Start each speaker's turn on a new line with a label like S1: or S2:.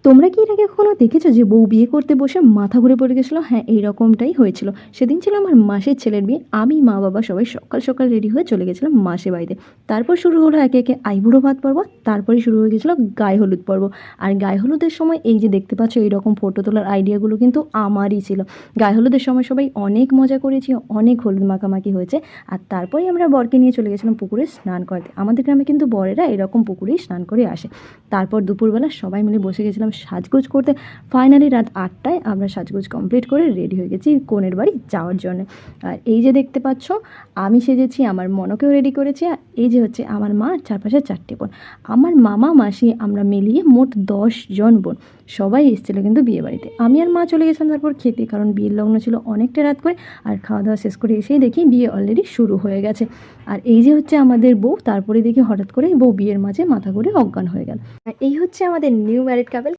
S1: তোমরা কি এর আগে কখনো দেখেছো যে বউ বিয়ে করতে বসে মাথা ঘুরে পড়ে গেছিলো? হ্যাঁ, এইরকমটাই হয়েছিল। সেদিন ছিল আমার মাসির ছেলের বিয়ে। আমি, মা, বাবা সবাই সকাল সকাল রেডি হয়ে চলে গেছিলাম মাসির বাড়িতে। তারপর শুরু হলো একে একে আইবুড়ো ভাত পর্ব, তারপরে শুরু হয়ে গেছিলো গায়ে হলুদ পর্ব। আর গায়ে হলুদের সময় এই যে দেখতে পাচ্ছ এইরকম ফটো তোলার আইডিয়াগুলো কিন্তু আমারই ছিল। গায়ে হলুদের সময় সবাই অনেক মজা করেছি, অনেক হলুদ মাখামাখি হয়েছে। আর তারপরে আমরা বরকে নিয়ে চলে গেছিলাম পুকুরে স্নান করতে। আমাদের গ্রামে কিন্তু বরেরা এরকম পুকুরেই স্নান করে আসে। তারপর দুপুরবেলা সবাই মিলে বসে গেছিলাম সাজগোজ করতে। ফাইনালি রাত 8টায় আমরা সাজগোজ কমপ্লিট করে রেডি হয়ে গেছি কনের বাড়ি যাওয়ার জন্য। আর এই যে দেখতে পাচ্ছ আমি সেজেছি, আমার মনকেও রেডি করেছি। আর এই যে হচ্ছে আমার মা, চারপাশে 4টে বোন, আমার মামা মাসি, আমরা মিলিয়ে মোট 10 জন বোন সবাই এসেছিলো কিন্তু বিয়ে বাড়িতে। আমি আর মা চলে গেছিলাম তারপর খেতে, কারণ বিয়ের লগ্ন ছিল অনেকটা রাত করে। আর খাওয়া দাওয়া শেষ করে এসেই দেখি বিয়ে অলরেডি শুরু হয়ে গেছে। আর এই যে হচ্ছে আমাদের বউ, তারপরে দেখি হঠাৎ করে বউ বিয়ের মাঝে মাথা ঘুরে অজ্ঞান হয়ে গেল। আর এই হচ্ছে আমাদের নিউ ম্যারিড কাপল।